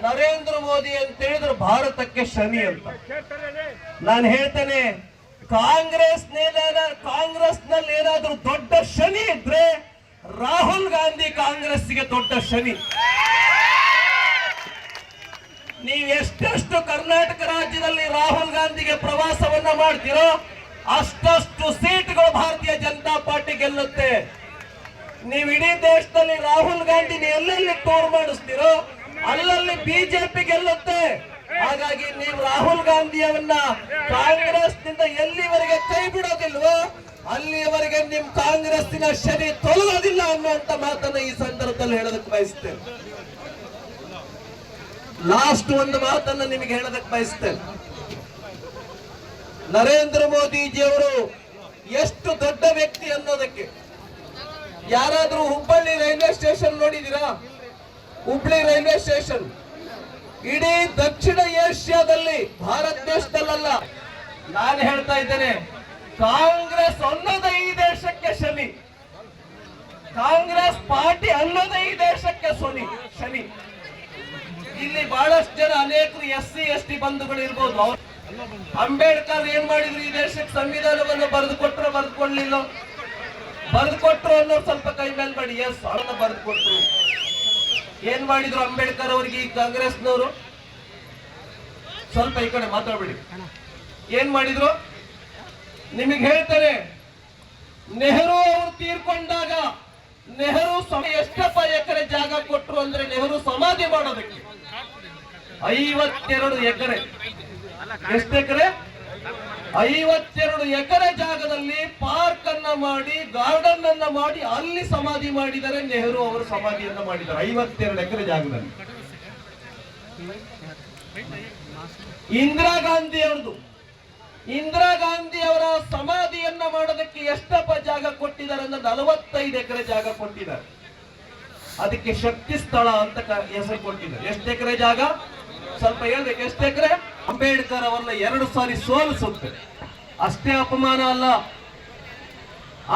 ನರೇಂದ್ರ ಮೋದಿ ಅಂತ ಹೇಳಿದ್ರೆ ಭಾರತಕ್ಕೆ ಶನಿ ಅಂತ ನಾನು ಹೇಳ್ತೇನೆ. ಕಾಂಗ್ರೆಸ್ನಲ್ಲಿ ಏನಾದ್ರೂ ದೊಡ್ಡ ಶನಿ ಇದ್ರೆ ರಾಹುಲ್ ಗಾಂಧಿ ಕಾಂಗ್ರೆಸ್ಗೆ ದೊಡ್ಡ ಶನಿ. ನೀವು ಎಷ್ಟೆಷ್ಟು ಕರ್ನಾಟಕ ರಾಜ್ಯದಲ್ಲಿ ರಾಹುಲ್ ಗಾಂಧಿಗೆ ಪ್ರವಾಸವನ್ನ ಮಾಡ್ತೀರೋ ಅಷ್ಟಷ್ಟು ಸೀಟ್ಗಳು ಭಾರತೀಯ ಜನತಾ ಪಾರ್ಟಿ ಗೆಲ್ಲುತ್ತೆ. ನೀವು ಇಡೀ ದೇಶದಲ್ಲಿ ರಾಹುಲ್ ಗಾಂಧಿನ ಎಲ್ಲೆಲ್ಲಿ ಟೂರ್ ಮಾಡಿಸ್ತೀರೋ ಅಲ್ಲಲ್ಲಿ ಬಿಜೆಪಿ ಗೆಲ್ಲುತ್ತೆ. ಹಾಗಾಗಿ ನೀವು ರಾಹುಲ್ ಗಾಂಧಿಯವನ್ನ ಕಾಂಗ್ರೆಸ್ನಿಂದ ಎಲ್ಲಿವರೆಗೆ ಕೈ ಬಿಡೋದಿಲ್ವೋ ಅಲ್ಲಿಯವರೆಗೆ ನಿಮ್ ಕಾಂಗ್ರೆಸ್ಸಿನ ಶನಿ ತೊಲಗೋದಿಲ್ಲ ಅನ್ನುವಂತ ಮಾತನ್ನ ಈ ಸಂದರ್ಭದಲ್ಲಿ ಹೇಳೋದಕ್ಕೆ ಬಯಸ್ತೇನೆ. ಲಾಸ್ಟ್ ಒಂದು ಮಾತನ್ನ ನಿಮಗೆ ಹೇಳೋದಕ್ಕೆ ಬಯಸ್ತೇನೆ. ನರೇಂದ್ರ ಮೋದಿಜಿಯವರು ಎಷ್ಟು ದೊಡ್ಡ ವ್ಯಕ್ತಿ ಅನ್ನೋದಕ್ಕೆ ಯಾರಾದ್ರೂ ಹುಬ್ಬಳ್ಳಿ ರೈಲ್ವೆ ಸ್ಟೇಷನ್ ನೋಡಿದೀರಾ? ಹುಬ್ಬಳ್ಳಿ ರೈಲ್ವೆ ಸ್ಟೇಷನ್ ಇಡೀ ದಕ್ಷಿಣ ಏಷ್ಯಾದಲ್ಲಿ, ಭಾರತ ದೇಶದಲ್ಲ, ನಾನು ಹೇಳ್ತಾ ಇದ್ದೇನೆ, ಕಾಂಗ್ರೆಸ್ ಅನ್ನೋದೇ ಈ ದೇಶಕ್ಕೆ ಶನಿ. ಕಾಂಗ್ರೆಸ್ ಪಾರ್ಟಿ ಅನ್ನೋದೇ ಈ ದೇಶಕ್ಕೆ ಶನಿ. ಇಲ್ಲಿ ಬಹಳಷ್ಟು ಜನ ಅನೇಕರು SC ST ಬಂಧುಗಳು ಇರ್ಬೋದು. ಅಂಬೇಡ್ಕರ್ ಏನ್ ಮಾಡಿದ್ರು? ಈ ದೇಶಕ್ಕೆ ಸಂವಿಧಾನವನ್ನು ಬರೆದು ಕೊಟ್ಟರು, ಬರೆದುಕೊಳ್ಳಲಿಲ್ಲ. ಬರೆದು ಕೊಟ್ಟರು ಅನ್ನೋರು ಸ್ವಲ್ಪ ಕೈ ಮೇಲೆ ಮಾಡಿ. ಎಸ್, ಅವನ್ನ ಬರೆದು ಕೊಟ್ಟರು. ಏನ್ ಮಾಡಿದ್ರು ಅಂಬೇಡ್ಕರ್ ಅವರಿಗೆ ಈ ಕಾಂಗ್ರೆಸ್ನವರು? ಸ್ವಲ್ಪ ಈ ಕಡೆ ಮಾತಾಡ್ಬೇಡಿ. ಏನ್ ಮಾಡಿದ್ರು ನಿಮಗೆ ಹೇಳ್ತಾರೆ. ನೆಹರು ಅವರು ತೀರ್ಕೊಂಡಾಗ ನೆಹರು ಎಷ್ಟಪ್ಪ ಎಕರೆ ಜಾಗ ಕೊಟ್ಟರು ಅಂದ್ರೆ ನೆಹರು ಸಮಾಧಿ ಮಾಡೋದಕ್ಕೆ 52 ಎಕರೆ. ಎಷ್ಟು ಎಕರೆ? 52 ಎಕರೆ ಜಾಗದಲ್ಲಿ ಪಾರ್ಕ್ ಅನ್ನ ಮಾಡಿ, ಗಾರ್ಡನ್ ಅನ್ನ ಮಾಡಿ, ಅಲ್ಲಿ ಸಮಾಧಿ ಮಾಡಿದರೆ. ನೆಹರು ಅವರು ಸಮಾಧಿಯನ್ನ ಮಾಡಿದ್ದಾರೆ 52 ಎಕರೆ ಜಾಗದಲ್ಲಿ. ಇಂದಿರಾ ಗಾಂಧಿ ಅವರ ಸಮಾಧಿಯನ್ನ ಮಾಡೋದಕ್ಕೆ ಎಷ್ಟಪ್ಪ ಜಾಗ ಕೊಟ್ಟಿದ್ದಾರೆ ಅಂದ್ರೆ 45 ಎಕರೆ ಜಾಗ ಕೊಟ್ಟಿದ್ದಾರೆ. ಅದಕ್ಕೆ ಶಕ್ತಿ ಸ್ಥಳ ಅಂತ ಹೆಸರು ಕೊಟ್ಟಿದ್ದಾರೆ. ಎಷ್ಟು ಎಕರೆ ಜಾಗ? ಸ್ವಲ್ಪ ಹೇಳ್ಬೇಕು. ಎಷ್ಟು ಎಕರೆ? ಅಂಬೇಡ್ಕರ್ ಅವರನ್ನ 2 ಸಾರಿ ಸೋಲಿಸುತ್ತೆ. ಅಷ್ಟೇ ಅಪಮಾನ ಅಲ್ಲ,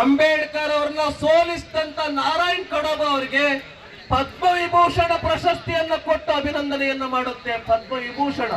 ಅಂಬೇಡ್ಕರ್ ಅವರನ್ನ ಸೋಲಿಸಿದಂತ ನಾರಾಯಣ್ ಕಡಬ ಅವರಿಗೆ ಪದ್ಮವಿಭೂಷಣ ಪ್ರಶಸ್ತಿಯನ್ನ ಕೊಟ್ಟು ಅಭಿನಂದನೆಯನ್ನ ಮಾಡುತ್ತೆ. ಪದ್ಮವಿಭೂಷಣ